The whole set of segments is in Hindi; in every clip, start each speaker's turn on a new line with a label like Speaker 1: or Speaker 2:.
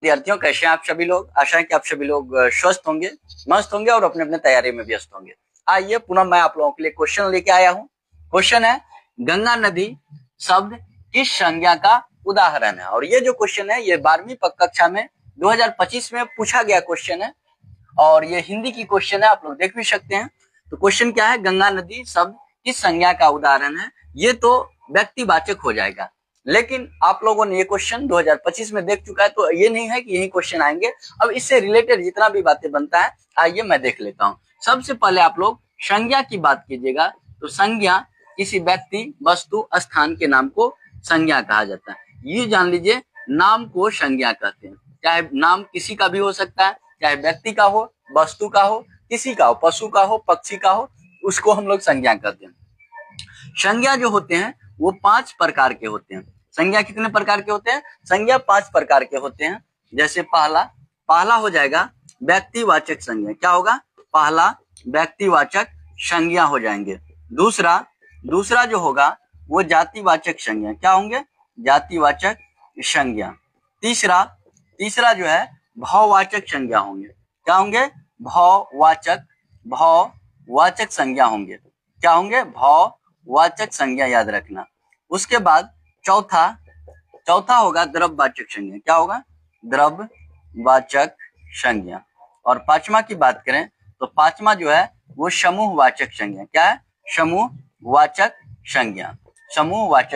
Speaker 1: विद्यार्थियों, कैसे हैं आप सभी लोग। आशा है कि आप सभी लोग स्वस्थ होंगे, मस्त होंगे और अपने अपने तैयारी में व्यस्त होंगे। आइए पुनः मैं आप लोगों के लिए क्वेश्चन लेके आया हूँ। क्वेश्चन है, गंगा नदी शब्द किस संज्ञा का उदाहरण है। और ये जो क्वेश्चन है ये 12वीं कक्षा में 2025 में पूछा गया क्वेश्चन है और ये हिंदी की क्वेश्चन है, आप लोग देख भी सकते हैं। तो क्वेश्चन क्या है, गंगा नदी शब्द किस संज्ञा का उदाहरण है। ये तो व्यक्तिवाचक हो जाएगा, लेकिन आप लोगों ने ये क्वेश्चन 2025 में देख चुका है, तो ये नहीं है कि यही क्वेश्चन आएंगे। अब इससे रिलेटेड जितना भी बातें बनता है, आइए मैं देख लेता हूँ। सबसे पहले आप लोग संज्ञा की बात कीजिएगा, तो संज्ञा किसी व्यक्ति, वस्तु, स्थान के नाम को संज्ञा कहा जाता है। ये जान लीजिए, नाम को संज्ञा कहते हैं। चाहे नाम किसी का भी हो सकता है, चाहे व्यक्ति का हो, वस्तु का हो, किसी का हो, पशु का हो, पक्षी का हो, उसको हम लोग संज्ञा कहते हैं। संज्ञा जो होते हैं वो 5 प्रकार के होते हैं। संज्ञा कितने प्रकार के होते हैं? संज्ञा 5 प्रकार के होते हैं। जैसे पहला हो जाएगा व्यक्तिवाचक संज्ञा। क्या होगा? पहला व्यक्तिवाचक संज्ञा हो जाएंगे। दूसरा जो होगा वो जातिवाचक संज्ञा। क्या होंगे? जातिवाचक संज्ञा। तीसरा जो है भाववाचक संज्ञा होंगे। क्या होंगे? भाववाचक संज्ञा होंगे। क्या होंगे? भाववाचक संज्ञा, याद रखना। उसके बाद चौथा होगा द्रव्यवाचक संज्ञा। क्या होगा? द्रव्यवाचक संज्ञा। और पांचवा की बात करें तो पांचवा जो है वो समूहवाचक संज्ञा। क्या है? समूहवाचक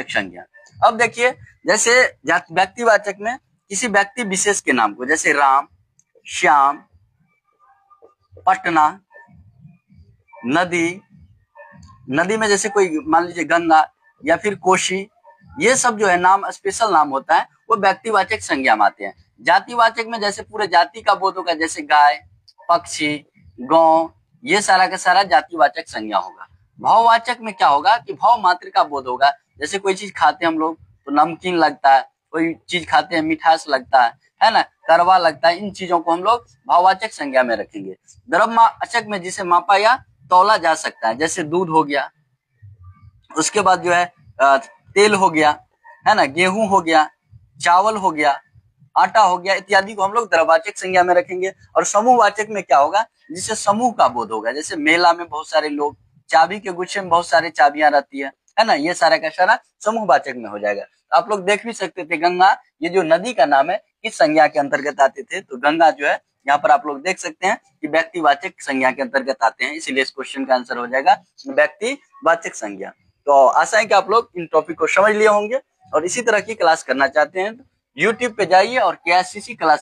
Speaker 1: संज्ञा। अब देखिए, जैसे व्यक्तिवाचक में किसी व्यक्ति विशेष के नाम को, जैसे राम, श्याम, पटना, नदी में जैसे कोई मान लीजिए गंगा या फिर कोशी, ये सब जो है नाम, स्पेशल नाम होता है, वो व्यक्तिवाचक संज्ञा में आते हैं। जातिवाचक में जैसे पूरे जाति का बोध होगा, जैसे गाय, पक्षी, गांव, ये सारा का सारा जातिवाचक संज्ञा होगा। भाववाचक में क्या होगा कि भाव मात्र का बोध होगा। जैसे कोई चीज खाते हैं हम लोग तो नमकीन लगता है, कोई चीज खाते हैं मिठास लगता है ना, कड़वा लगता है। इन चीजों को हम लोग भाववाचक संज्ञा में रखेंगे। द्रव्यवाचक में जिसे मापा या तौला जा सकता है, जैसे दूध हो गया, उसके बाद जो है तेल हो गया, है ना, गेहूं हो गया, चावल हो गया, आटा हो गया, इत्यादि को हम लोग द्रव्यवाचक संज्ञा में रखेंगे। और समूहवाचक में क्या होगा? जिसे समूह का बोध होगा। जैसे मेला में बहुत सारे लोग, चाबी के गुच्छे में बहुत सारे चाबियां रहती है ना, ये सारा का सारा समूहवाचक में हो जाएगा। तो आप लोग देख भी सकते थे, गंगा ये जो नदी का नाम है किस संज्ञा के अंतर्गत आते थे। तो गंगा जो है यहाँ पर आप लोग देख सकते हैं कि व्यक्तिवाचक संज्ञा के अंतर्गत आते हैं, इसलिए इस क्वेश्चन का आंसर हो जाएगा व्यक्तिवाचक संज्ञा। तो आशा है कि आप लोग इन टॉपिक को समझ लिए होंगे और इसी तरह की क्लास करना चाहते हैं तो YouTube पे जाइए और KSCC क्लास